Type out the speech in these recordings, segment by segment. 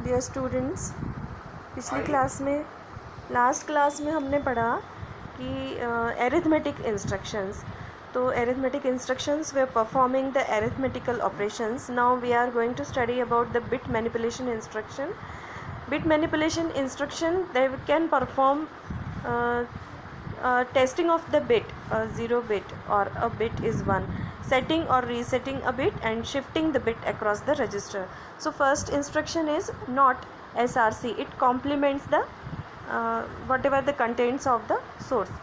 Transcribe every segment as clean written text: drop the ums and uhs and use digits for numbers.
Dear students, पिछली class में last class में हमने पढ़ा कि एरिथमेटिक इंस्ट्रक्शंस. तो एरिथमेटिक इंस्ट्रक्शंस वे are performing the arithmetical operations. Now we are going to study about the bit manipulation instruction. Bit manipulation instruction, they can perform testing of the bit, 0 bit or a bit is 1, setting or resetting a bit and shifting the bit across the register. So first instruction is not SRC. It complements the whatever the contents of the source.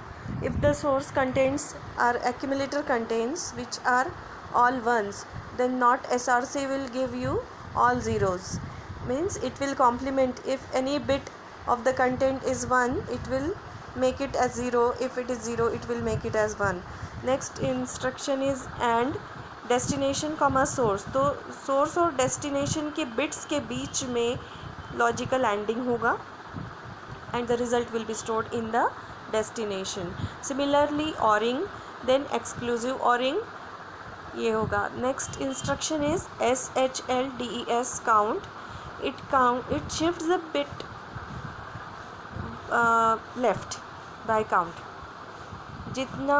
If the source contains or accumulator contains which are all ones, then not SRC will give you all zeros. Means it will complement. If any bit of the content is 1, it will make it as 0. If it is 0, it will make it as 1. Next instruction is AND destination comma source. तो source और destination के bits के बीच में logical ANDing होगा and the result will be stored in the destination. Similarly ORing, then exclusive ORing ये होगा. Next instruction is SHLDES count. It shifts the bit left by count. जितना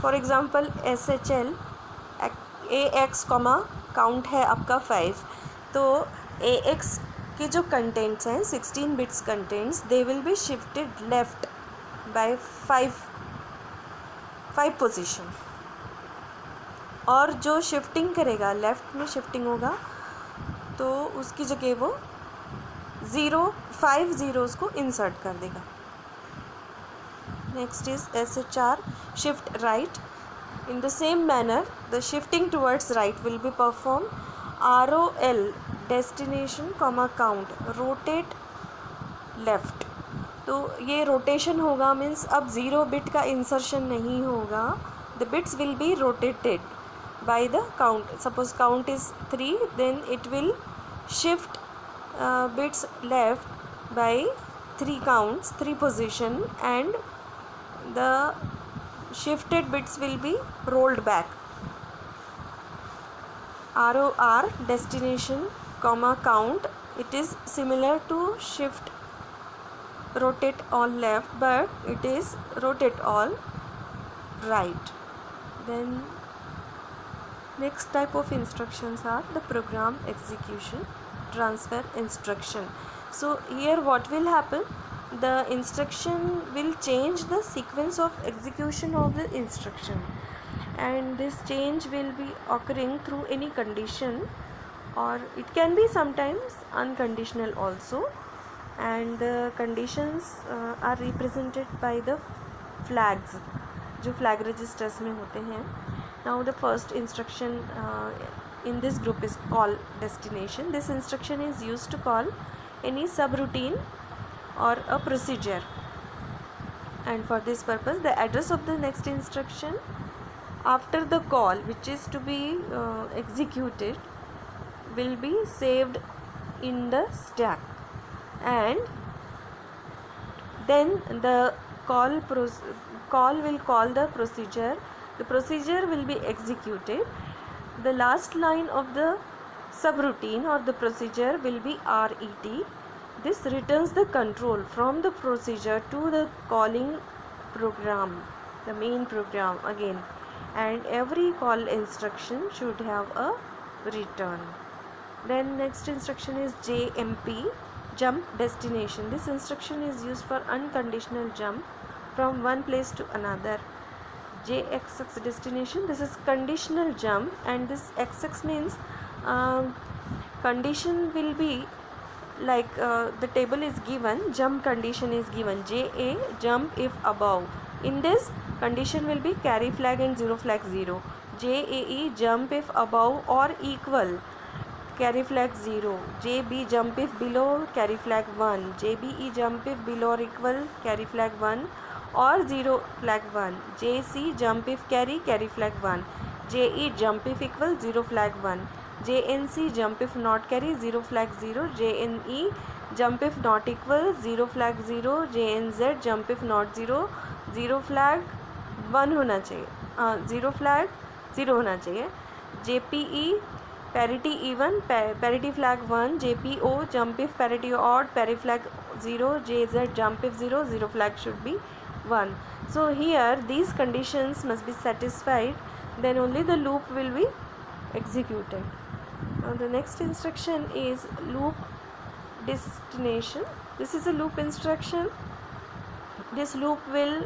for example SHL AX comma count है आपका 5, तो AX के जो contents हैं 16 bits contents, they will be shifted left by 5 position. और जो शिफ्टिंग करेगा, लेफ्ट में शिफ्टिंग होगा, तो उसकी जगह वो 5 ज़ीरोज़ को इंसर्ट कर देगा. Next is SHR shift right. In the same manner the shifting towards right will be perform. ROL destination comma count rotate left. तो ये रोटेशन होगा, मीन्स अब 0 बिट का इंसर्शन नहीं होगा. The bits will be rotated by the count. Suppose count is 3, then it will shift bits left by 3 counts, 3 position, and the shifted bits will be rolled back. ROR destination comma count, it is similar to shift rotate all left, but it is rotate all right. Then next type of instructions are the program execution transfer instruction. So here what will happen, the instruction will change the sequence of execution of the instruction, and this change will be occurring through any condition, or it can be sometimes unconditional also, and the conditions are represented by the flags जो flag registers में होते हैं. Now the first instruction in this group is call destination. This instruction is used to call any subroutine or a procedure, and for this purpose the address of the next instruction after the call which is to be executed will be saved in the stack, and then the call will call the procedure. The procedure will be executed. The last line of the subroutine or the procedure will be RET. This returns the control from the procedure to the calling program, the main program again, and every call instruction should have a return. Then next instruction is JMP jump destination. This instruction is used for unconditional jump from one place to another. JXX destination, this is conditional jump, and this XX means condition will be like the table is given, jump condition is given, JA jump if above. In this condition will be carry flag and 0 flag 0. JAE jump if above or equal, carry flag 0. JB jump if below, carry flag 1. JBE jump if below or equal, carry flag 1 or 0 flag 1. JC jump if carry flag 1. JE jump if equal, 0 flag 1. JNC jump if not carry, 0 flag 0. JNE jump if not equal, 0 flag 0. JNZ jump if not 0, 0 flag 1 होना चाहिए, 0 flag 0 होना चाहिए. JPE parity even, parity flag 1, JPO, jump if parity odd, parity flag 0, JZ, jump if 0, 0 flag should be 1. So here these conditions must be satisfied, then only the loop will be executed. Now the next instruction is loop destination. This is a loop instruction. This loop will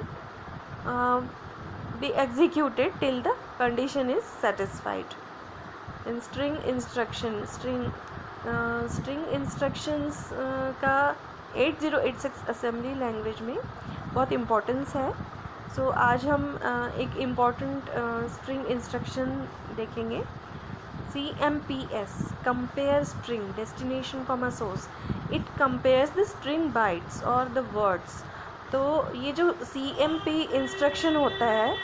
be executed till the condition is satisfied. In string instruction, string instructions का 8086 assembly language में बहुत importance है. सो आज हम एक important string instruction देखेंगे. CMPS, compare string destination comma source. It compares the string bytes or the words. तो ये जो CMP इंस्ट्रक्शन होता है,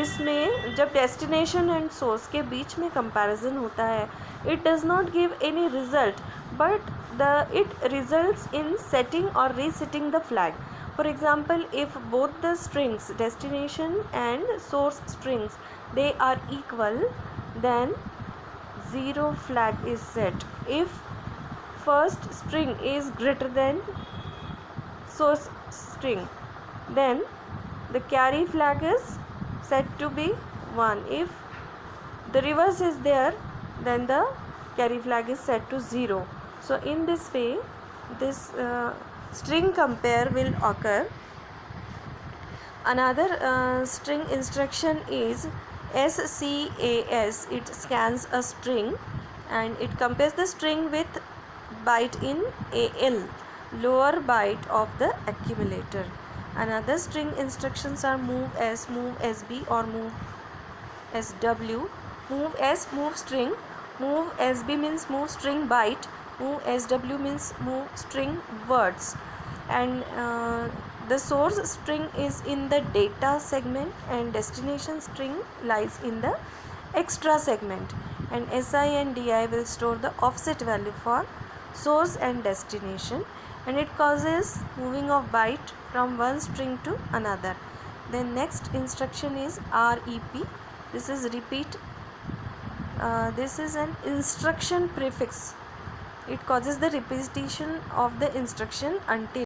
इसमें जब डेस्टिनेशन एंड सोर्स के बीच में कंपैरिजन होता है, it does not give any result, but it results in setting और resetting the flag. For example, if both the strings, destination and source strings, they are equal, then 0 flag is set. If first string is greater than source string, then the carry flag is set to be 1. If the reverse is there, then the carry flag is set to 0. So in this way, this string compare will occur. Another string instruction is SCAS. It scans a string and it compares the string with byte in AL, lower byte of the accumulator. Another string instructions are move S, move SB, or move SW. Move S, move string. Move SB means move string byte. Move SW means move string words. And the source string is in the data segment and destination string lies in the extra segment. And SI and DI will store the offset value for source and destination, and it causes moving of byte from one string to another. Then next instruction is REP. This is repeat. This is an instruction prefix. It causes the repetition of the instruction until